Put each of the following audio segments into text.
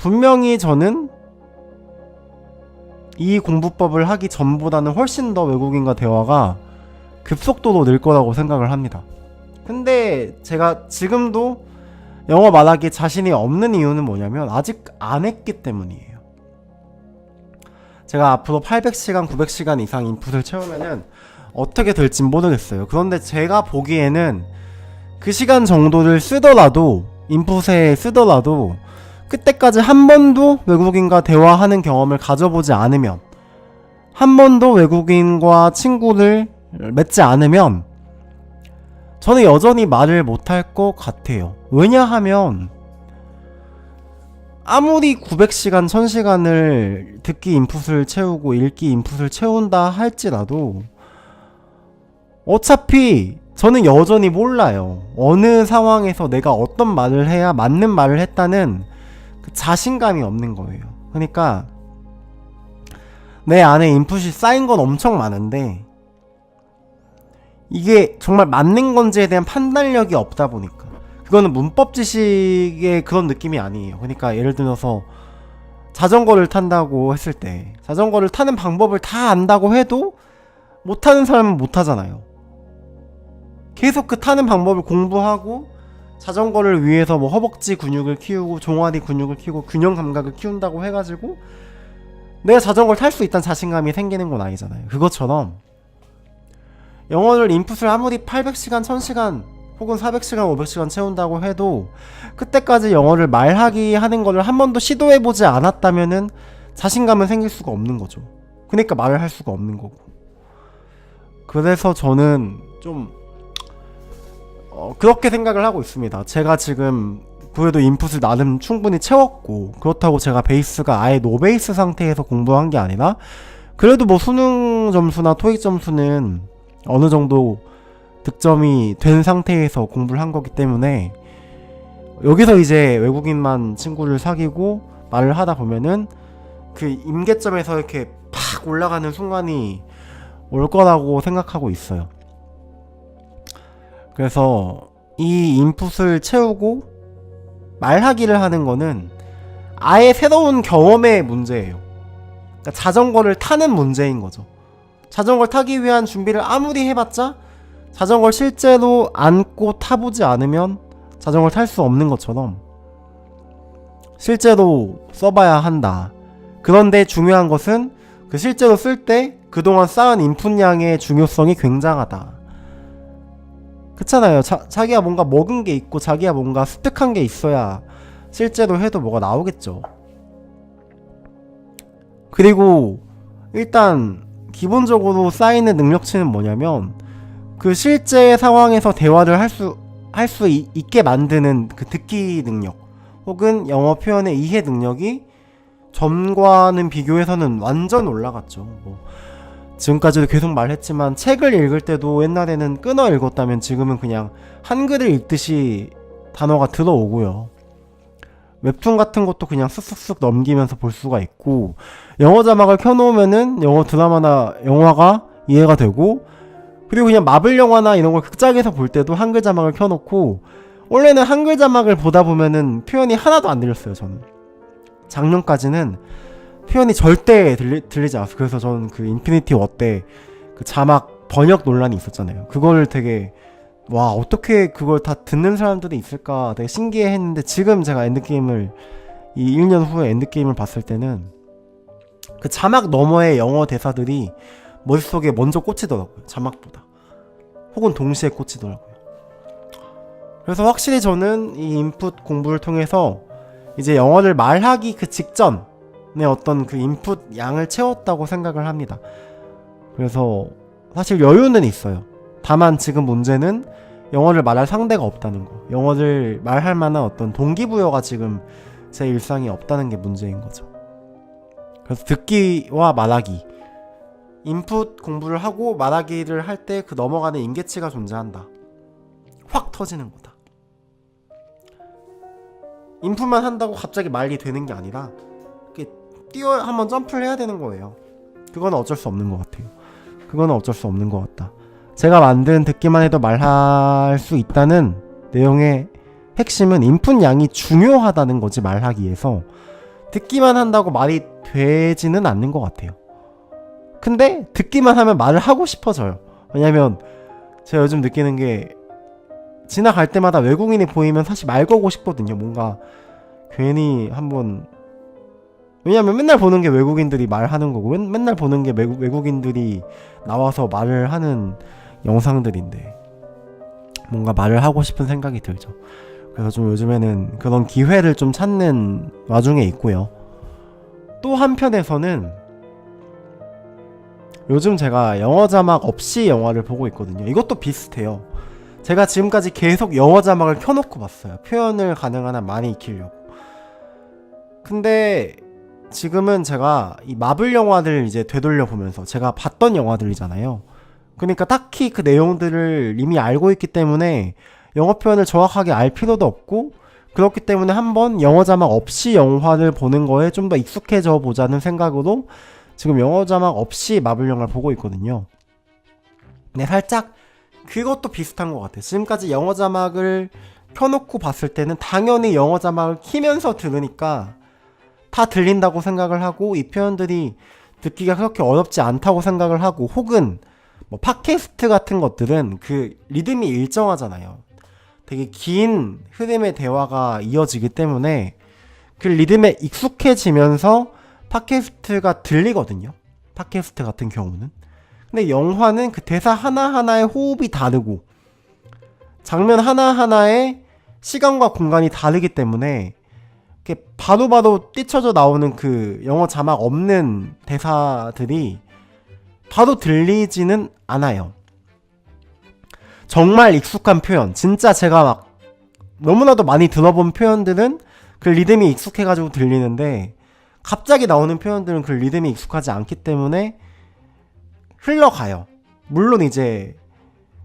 분명히 저는 이 공부법을 하기 전보다는 훨씬 더 외국인과 대화가 급속도로 늘 거라고 생각을 합니다. 근데 제가 지금도 영어 말하기 자신이 없는 이유는 뭐냐면 아직 안 했기 때문이에요. 제가 앞으로 800시간, 900시간 이상 인풋을 채우면은 어떻게 될진 모르겠어요. 그런데 제가 보기에는 그 시간 정도를 쓰더라도, 인풋에 쓰더라도 그때까지 한 번도 외국인과 대화하는 경험을 가져보지 않으면, 한 번도 외국인과 친구를 맺지 않으면 저는 여전히 말을 못할 것 같아요. 왜냐하면 아무리 900시간, 1000시간을 듣기 인풋을 채우고 읽기 인풋을 채운다 할지라도 어차피 저는 여전히 몰라요. 어느 상황에서 내가 어떤 말을 해야 맞는 말을 했다는 그 자신감이 없는 거예요. 그러니까 내 안에 인풋이 쌓인 건 엄청 많은데 이게 정말 맞는 건지에 대한 판단력이 없다 보니까, 그거는 문법 지식의 그런 느낌이 아니에요. 그러니까 예를 들어서 자전거를 탄다고 했을 때 자전거를 타는 방법을 다 안다고 해도 못하는 사람은 못하잖아요. 계속 그 타는 방법을 공부하고 자전거를 위해서 뭐 허벅지 근육을 키우고 종아리 근육을 키우고 균형 감각을 키운다고 해가지고 내가 자전거를 탈 수 있다는 자신감이 생기는 건 아니잖아요. 그것처럼 영어를 인풋을 아무리 800시간, 1000시간 혹은 400시간, 500시간 채운다고 해도 그때까지 영어를 말하기 하는 거를 한 번도 시도해보지 않았다면은 자신감은 생길 수가 없는 거죠. 그러니까 말을 할 수가 없는 거고. 그래서 저는 좀 그렇게 생각을 하고 있습니다. 제가 지금 그래도 인풋을 나름 충분히 채웠고, 그렇다고 제가 베이스가 아예 노베이스 상태에서 공부한 게 아니라 그래도 뭐 수능 점수나 토익 점수는 어느 정도 득점이 된 상태에서 공부를 한 거기 때문에 여기서 이제 외국인만 친구를 사귀고 말을 하다 보면은 그 임계점에서 이렇게 팍 올라가는 순간이 올 거라고 생각하고 있어요. 그래서 이 인풋을 채우고 말하기를 하는 거는 아예 새로운 경험의 문제예요. 그러니까 자전거를 타는 문제인 거죠. 자전거를 타기 위한 준비를 아무리 해봤자 자전거를 실제로 안고 타보지 않으면 자전거를 탈 수 없는 것처럼 실제로 써봐야 한다. 그런데 중요한 것은 그 실제로 쓸 때 그동안 쌓은 인풋량의 중요성이 굉장하다. 그렇잖아요. 자기가 뭔가 먹은 게 있고 자기가 뭔가 습득한 게 있어야 실제로 해도 뭐가 나오겠죠. 그리고 일단 기본적으로 쌓이는 능력치는 뭐냐면 그 실제 상황에서 대화를 할 수 있게 만드는 그 듣기 능력 혹은 영어 표현의 이해 능력이 전과는 비교해서는 완전 올라갔죠. 뭐 지금까지도 계속 말했지만 책을 읽을 때도 옛날에는 끊어 읽었다면 지금은 그냥 한글을 읽듯이 단어가 들어오고요. 웹툰 같은 것도 그냥 쓱쓱쓱 넘기면서 볼 수가 있고, 영어 자막을 켜놓으면은 영어 드라마나 영화가 이해가 되고, 그리고 그냥 마블 영화나 이런 걸 극장에서 볼 때도 한글 자막을 켜놓고, 원래는 한글 자막을 보다 보면은 표현이 하나도 안 들렸어요. 저는 작년까지는 표현이 절대 들리지 않았어요. 그래서 저는 그 인피니티 워 때 그 자막 번역 논란이 있었잖아요. 그걸 되게 와 어떻게 그걸 다 듣는 사람들이 있을까 되게 신기해 했는데, 지금 제가 엔드게임을 이 1년 후에 엔드게임을 봤을 때는 그 자막 너머의 영어 대사들이 머릿속에 먼저 꽂히더라고요. 자막보다. 혹은 동시에 꽂히더라고요. 그래서 확실히 저는 이 인풋 공부를 통해서 이제 영어를 말하기 그 직전에 어떤 그 인풋 양을 채웠다고 생각을 합니다. 그래서 사실 여유는 있어요. 다만 지금 문제는 영어를 말할 상대가 없다는 거. 영어를 말할 만한 어떤 동기부여가 지금 제 일상에 없다는 게 문제인 거죠. 그래서 듣기와 말하기, 인풋 공부를 하고 말하기를 할 때 그 넘어가는 임계치가 존재한다. 확 터지는 거다. 인풋만 한다고 갑자기 말이 되는 게 아니라 한번 점프를 해야 되는 거예요. 그건 어쩔 수 없는 것 같아요. 그거는 어쩔 수 없는 것 같다. 제가 만든 듣기만 해도 말할 수 있다는 내용의 핵심은 인풋 양이 중요하다는 거지, 말하기에서. 듣기만 한다고 말이 되지는 않는 것 같아요. 근데 듣기만 하면 말을 하고 싶어져요. 왜냐면 제가 요즘 느끼는 게 지나갈 때마다 외국인이 보이면 사실 말 걸고 싶거든요. 뭔가 괜히 한번, 왜냐면 맨날 보는 게 외국인들이 말하는 거고 맨날 보는 게 외국인들이 나와서 말을 하는 영상들인데 뭔가 말을 하고 싶은 생각이 들죠. 그래서 좀 요즘에는 그런 기회를 좀 찾는 와중에 있고요. 또 한편에서는 요즘 제가 영어 자막 없이 영화를 보고 있거든요. 이것도 비슷해요. 제가 지금까지 계속 영어 자막을 켜놓고 봤어요. 표현을 가능한 한 많이 익히려고. 근데 지금은 제가 이 마블 영화들 이제 되돌려 보면서 제가 봤던 영화들이잖아요. 그러니까 딱히 그 내용들을 이미 알고 있기 때문에 영어 표현을 정확하게 알 필요도 없고, 그렇기 때문에 한번 영어 자막 없이 영화를 보는 거에 좀 더 익숙해져 보자는 생각으로 지금 영어 자막 없이 마블 영화를 보고 있거든요. 근데 살짝 그것도 비슷한 것 같아요. 지금까지 영어 자막을 켜놓고 봤을 때는 당연히 영어 자막을 키면서 들으니까 다 들린다고 생각을 하고, 이 표현들이 듣기가 그렇게 어렵지 않다고 생각을 하고, 혹은 뭐 팟캐스트 같은 것들은 그 리듬이 일정하잖아요. 되게 긴 흐름의 대화가 이어지기 때문에 그 리듬에 익숙해지면서 팟캐스트가 들리거든요. 팟캐스트 같은 경우는. 근데 영화는 그 대사 하나하나의 호흡이 다르고 장면 하나하나의 시간과 공간이 다르기 때문에 이렇게 바로바로 띄쳐져 나오는 그 영어 자막 없는 대사들이 바로 들리지는 않아요. 정말 익숙한 표현, 진짜 제가 막 너무나도 많이 들어본 표현들은 그 리듬이 익숙해가지고 들리는데, 갑자기 나오는 표현들은 그 리듬이 익숙하지 않기 때문에 흘러가요. 물론 이제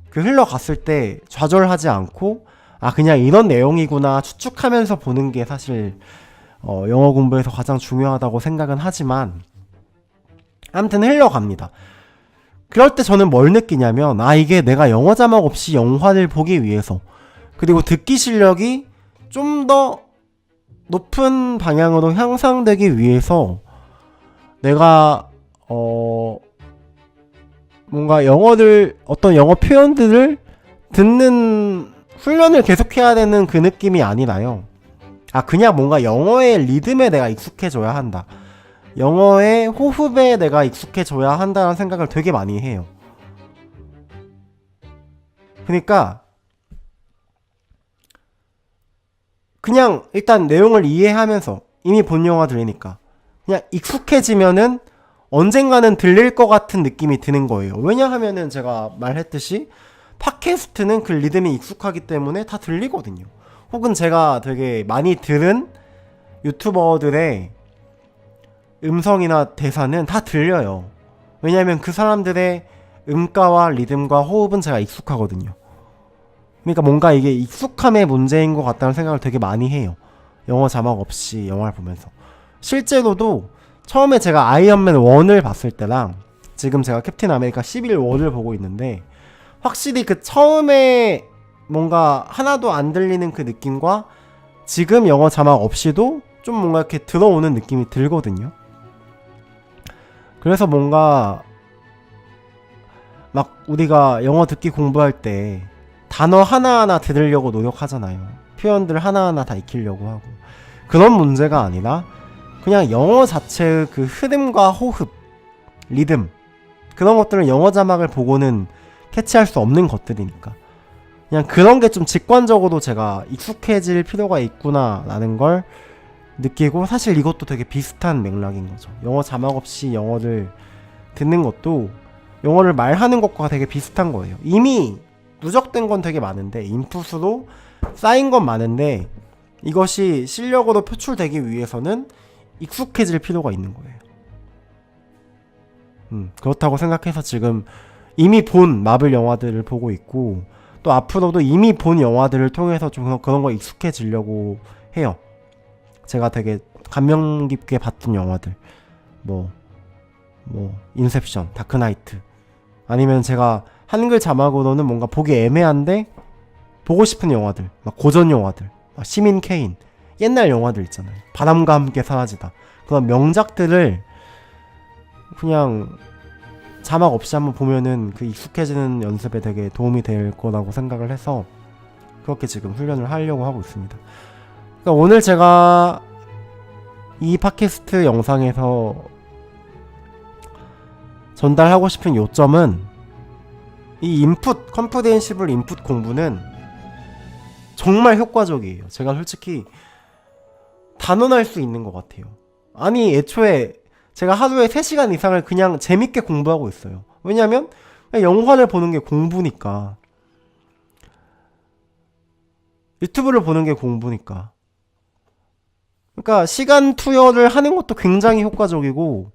그 흘러갔을 때 좌절하지 않고 아 그냥 이런 내용이구나 추측하면서 보는 게 사실 영어 공부에서 가장 중요하다고 생각은 하지만, 아무튼 흘러갑니다. 그럴 때 저는 뭘 느끼냐면, 아 이게 내가 영어 자막 없이 영화를 보기 위해서, 그리고 듣기 실력이 좀 더 높은 방향으로 향상되기 위해서 내가 뭔가 어떤 영어 표현들을 듣는 훈련을 계속해야 되는 그 느낌이 아니라요. 아 그냥 뭔가 영어의 리듬에 내가 익숙해져야 한다, 영어의 호흡에 내가 익숙해져야 한다는 생각을 되게 많이 해요. 그러니까 그냥 일단 내용을 이해하면서, 이미 본 영화들이니까 그냥 익숙해지면은 언젠가는 들릴 것 같은 느낌이 드는 거예요. 왜냐하면은 제가 말했듯이 팟캐스트는 그 리듬이 익숙하기 때문에 다 들리거든요. 혹은 제가 되게 많이 들은 유튜버들의 음성이나 대사는 다 들려요. 왜냐하면 그 사람들의 음가와 리듬과 호흡은 제가 익숙하거든요. 그러니까 뭔가 이게 익숙함의 문제인 것 같다는 생각을 되게 많이 해요. 영어 자막 없이 영화를 보면서. 실제로도 처음에 제가 아이언맨 1을 봤을 때랑 지금 제가 캡틴 아메리카 11월을 보고 있는데, 확실히 그 처음에 뭔가 하나도 안 들리는 그 느낌과 지금 영어 자막 없이도 좀 뭔가 이렇게 들어오는 느낌이 들거든요. 그래서 뭔가 막 우리가 영어 듣기 공부할 때 단어 하나하나 들으려고 노력하잖아요. 표현들 하나하나 다 익히려고 하고. 그런 문제가 아니라 그냥 영어 자체의 그 흐름과 호흡, 리듬, 그런 것들은 영어 자막을 보고는 캐치할 수 없는 것들이니까 그냥 그런 게 좀 직관적으로 제가 익숙해질 필요가 있구나 라는 걸 느끼고, 사실 이것도 되게 비슷한 맥락인 거죠. 영어 자막 없이 영어를 듣는 것도 영어를 말하는 것과 되게 비슷한 거예요. 이미 누적된 건 되게 많은데, 인풋으로 쌓인 건 많은데, 이것이 실력으로 표출되기 위해서는 익숙해질 필요가 있는 거예요. 그렇다고 생각해서 지금 이미 본 마블 영화들을 보고 있고, 또 앞으로도 이미 본 영화들을 통해서 좀 그런 거 익숙해지려고 해요. 제가 되게 감명 깊게 봤던 영화들, 뭐 인셉션, 다크나이트, 아니면 제가 한글 자막으로는 뭔가 보기 애매한데 보고 싶은 영화들, 막 고전 영화들, 막 시민 케인, 옛날 영화들 있잖아요. 바람과 함께 사라지다. 그런 명작들을 그냥 자막 없이 한번 보면은 그 익숙해지는 연습에 되게 도움이 될 거라고 생각을 해서 그렇게 지금 훈련을 하려고 하고 있습니다. 그러니까 오늘 제가 이 팟캐스트 영상에서 전달하고 싶은 요점은 이 인풋, 컴프레hen시블 인풋 공부는 정말 효과적이에요. 제가 솔직히 단언할 수 있는 것 같아요. 아니, 애초에 제가 하루에 3시간 이상을 그냥 재밌게 공부하고 있어요. 왜냐면 영화를 보는 게 공부니까. 유튜브를 보는 게 공부니까. 그러니까 시간 투여를 하는 것도 굉장히 효과적이고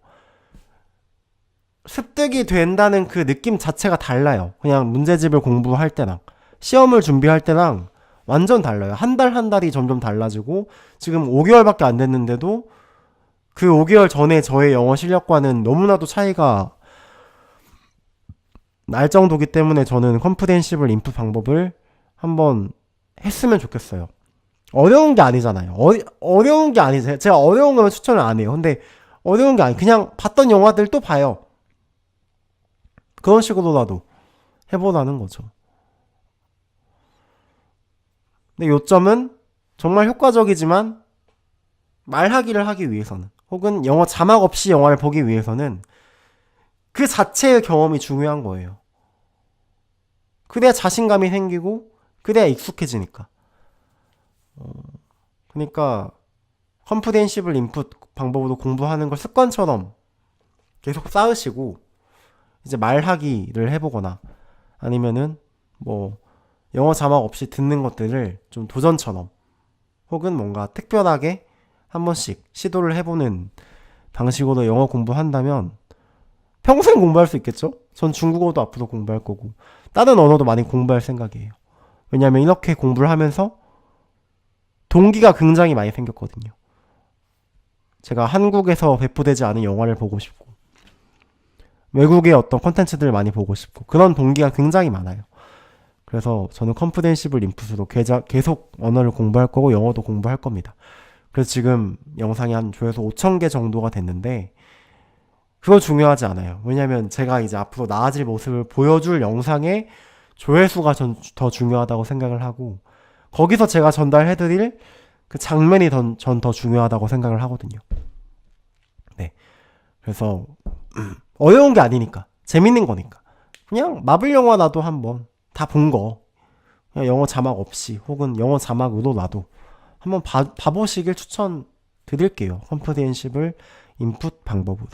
습득이 된다는 그 느낌 자체가 달라요. 그냥 문제집을 공부할 때랑 시험을 준비할 때랑 완전 달라요. 한 달 한 달이 점점 달라지고 지금 5개월밖에 안 됐는데도 그 5개월 전에 저의 영어 실력과는 너무나도 차이가 날 정도기 때문에 저는 컴프레hen시블 인풋 방법을 한번 했으면 좋겠어요. 어려운 게 아니잖아요. 어려운 게 아니죠. 제가 어려운 거면 추천을 안 해요. 근데 어려운 게 아니, 그냥 봤던 영화들 또 봐요. 그런 식으로라도 해보라는 거죠. 근데 요점은 정말 효과적이지만 말하기를 하기 위해서는 혹은 영어 자막 없이 영화를 보기 위해서는 그 자체의 경험이 중요한 거예요. 그래야 자신감이 생기고 그래야 익숙해지니까. 그러니까 컴프레hen시블 인풋 방법으로 공부하는 걸 습관처럼 계속 쌓으시고 이제 말하기를 해보거나 아니면은 뭐 영어 자막 없이 듣는 것들을 좀 도전처럼 혹은 뭔가 특별하게 한 번씩 시도를 해보는 방식으로 영어 공부한다면 평생 공부할 수 있겠죠? 전 중국어도 앞으로 공부할 거고 다른 언어도 많이 공부할 생각이에요. 왜냐면 이렇게 공부를 하면서 동기가 굉장히 많이 생겼거든요. 제가 한국에서 배포되지 않은 영화를 보고 싶고 외국의 어떤 콘텐츠들을 많이 보고 싶고 그런 동기가 굉장히 많아요. 그래서 저는 컴프레hen시블 인풋으로 계속 언어를 공부할 거고 영어도 공부할 겁니다. 그래서 지금 영상이 한 조회수 5,000개 정도가 됐는데 그거 중요하지 않아요. 왜냐면 제가 이제 앞으로 나아질 모습을 보여줄 영상의 조회수가 전 더 중요하다고 생각을 하고 거기서 제가 전달해드릴 그 장면이 전 더 중요하다고 생각을 하거든요. 네. 그래서 어려운 게 아니니까 재밌는 거니까 그냥 마블 영화 나도 한번 다 본 거 그냥 영어 자막 없이 혹은 영어 자막으로 나도 한번 봐보시길 추천드릴게요. 컴프레hen시블 인풋 방법으로.